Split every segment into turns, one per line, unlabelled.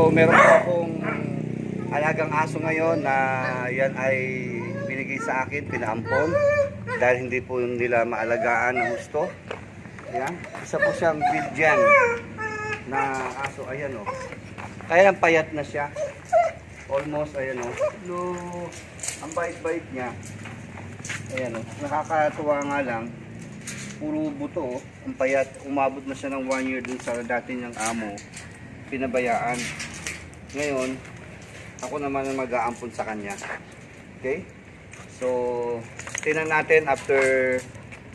So meron po akong alagang aso ngayon na yan ay binigay sa akin, pinaampon dahil hindi po nila maalagaan ng gusto. Ayan, isa po siyang Belgian na aso, ayan o. Kaya ang payat na siya. Almost, ayan o. Hello. Ang bait-bait niya. Ayan o. Nakakatuwa nga lang. Puro buto o. Ang payat. Umabot na siya ng 1 year dun sa dati niyang amo. Pinabayaan. Ngayon, ako naman ang mag-aampon sa kanya. Okay? So, tingnan natin after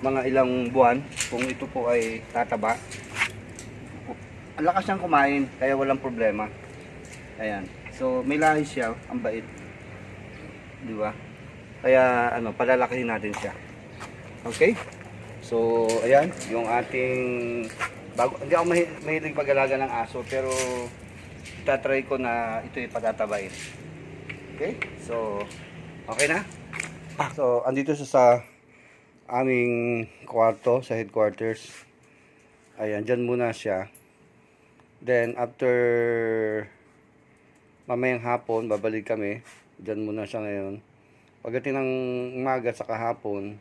mga ilang buwan kung ito po ay tataba. Ang lakas niyang kumain, kaya walang problema. Ayan. So, may lahi siya, ang bait. Di ba? Kaya, ano, palalakihin natin siya. Okay? So, ayan, yung ating bago, hindi ako mahilig mag-alaga ng aso, pero tatry ko na ito yung patatabain. Okay? So, okay na? So, andito siya sa aming kwarto, sa headquarters. Ayan, dyan muna siya. Then, after mamayang hapon, babalik kami. Dyan muna siya ngayon. Pagdating ng umaga sa kahapon,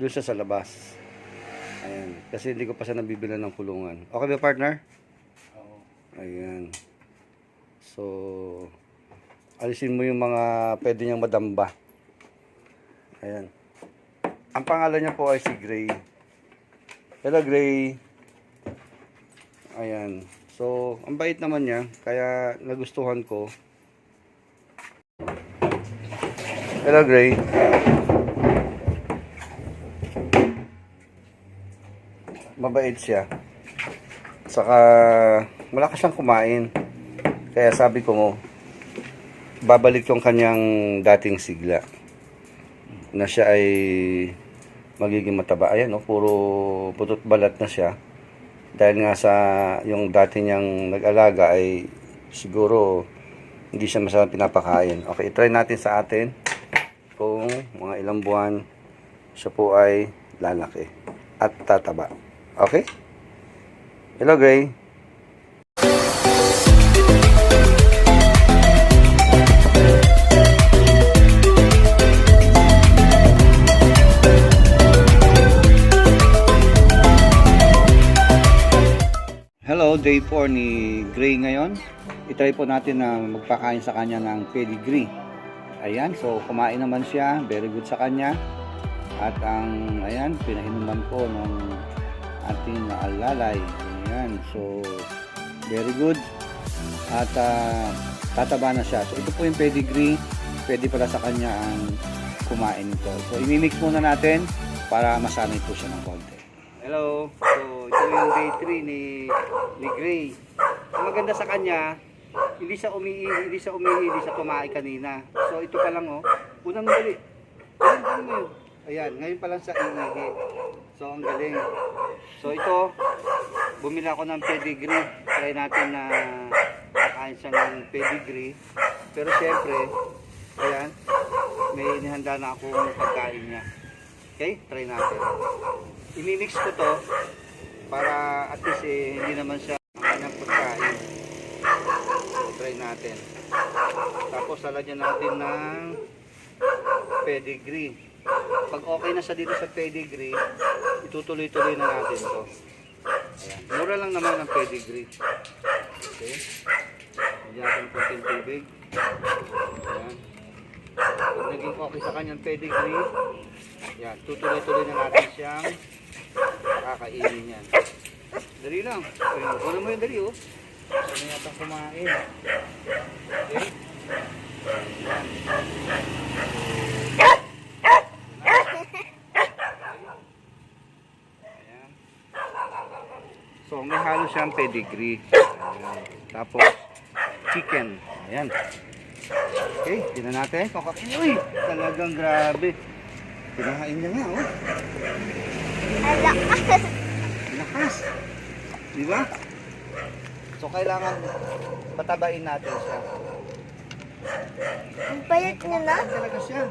doon siya sa labas. Ayan. Kasi hindi ko pa siya nabibilan ng kulungan. Okay ba, partner? Oo. Ayan. So, alisin mo yung mga pwede niyang madamba. Ayan. Ang pangalan niya po ay si Gray. Hello, Gray. Ayan. So, ang bait naman niya. Kaya nagustuhan ko. Hello, Gray. Mabait siya. Saka, malakas siyang kumain. Kaya sabi ko mo, babalik yung kanyang dating sigla. Na siya ay magiging mataba. Ayan, no? Puro putot balat na siya. Dahil nga sa yung dati niyang nag-alaga ay siguro hindi siya masyadong pinapakain. Okay, try natin sa atin kung mga ilang buwan siya po ay lalaki at tataba. Okay? Hello, Gray. Hello, day 4 ni Gray ngayon. I-try po natin na magpakain sa kanya ng pedigree. Ayan, so kumain naman siya. Very good sa kanya. At ang, ayan, pinahinuman ko ng ating alalay. Ayan, so very good. At tataba na siya. So ito po yung pedigree. Pwede pala sa kanya ang kumain ito. So imimix muna natin para masanay po siya ng konti. Hello. So ito yung day 3 ni Gray. Ang maganda sa kanya, hindi siya umihi, hindi siya kumain kanina. So ito pa lang oh. Unang dali. Ayan mo yun. Ayan, ngayon pa lang sa iihi. So ang galing. So ito, bumili ako ng pedigree. Try natin na kakain siya ng pedigree. Pero syempre, ayan, may inihanda na akong pagkain niya. Okay, try natin. Imimix ko to para at least hindi naman siya ang kanyang pagkain. Try natin. Tapos lalagyan natin ng pedigree. Pag okay na siya dito sa pedigree, itutuloy-tuloy na natin to. Ayan. Mura lang naman ang pedigree. Okay. Lagyan natin ng konting tubig. Ayan. Pag naging okay sa kanyang pedigree, yan, tutuloy-tuloy na natin siyang kakainin yan. Dali lang. Ano mo yung dali oh. Ano yata kumain. Okay. Ayan. So may halo siyang pedigree. Ayan. Tapos chicken. Ayan. Okay, tingnan natin. Kakain. Uy, talagang grabe. Kinahain niya nga, oh.
Lakas.
Lakas. Diba? So, kailangan patabain natin siya.
Ang payat niya na.
Patabain talaga siya.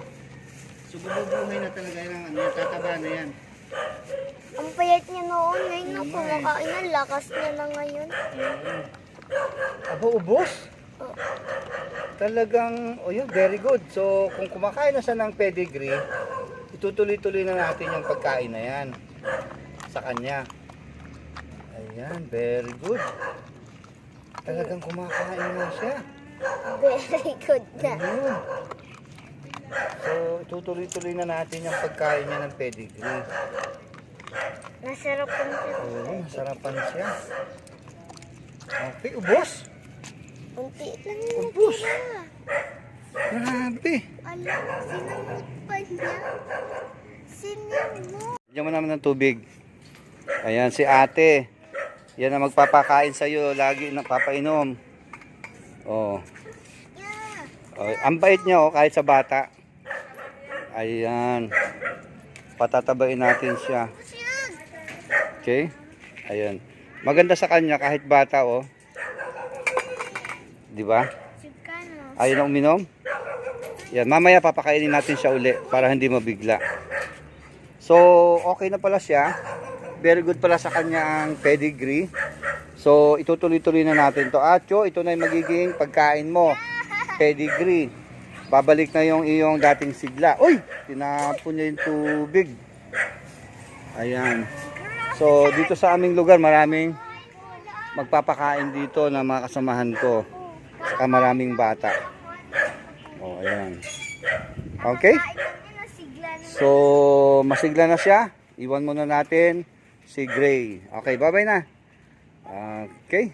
So, bubuhay na talaga yan. Ano yan, tataba na yan.
Ang payat niya noon. Ngayon na kumakain. Ang lakas niya na ngayon.
Abo, ubos. Talagang, oh yun, very good. So, kung kumakain na siya ng pedigree, itutuloy-tuloy na natin yung pagkain na yan sa kanya. Ayan, very good. Talagang kumakain na siya.
Very good na.
Ayun. So, itutuloy-tuloy na natin yung pagkain niya ng pedigree.
Nasarapan siya.
Oo, masarapan siya. Okay, ubos.
Unti lang yung
Ubus.
natira.
Grabe.
Alam, sinamot pa niya. Sinamot.
Bigyan mo naman ng tubig. Ayan, si ate. Yan ang magpapakain sa'yo. Lagi nagpapainom. Oh.
Yeah.
Oh, ang bait niya oh, kahit sa bata. Ayan. Patatabain natin siya.
Tapos yan.
Okay? Ayan. Maganda sa kanya kahit bata oh. 'Di ba?
Chicano.
Ayaw na uminom? Yan, mamaya papakainin natin siya uli para hindi mabigla. So, okay na pala siya. Very good pala sa kanya ang pedigree. So, itutuloy-tuloy na natin to. Atyo, ito na yung magiging pagkain mo. Pedigree. Babalik na yung iyong dating sigla. Uy! Tinapon niya yung tubig. Ayan. So, dito sa aming lugar, maraming magpapakain dito na mga kasamahan ko. Saka maraming bata. O, ayan. Okay? So, masigla na siya. Iwan muna natin si Gray. Okay, bye-bye na. Okay.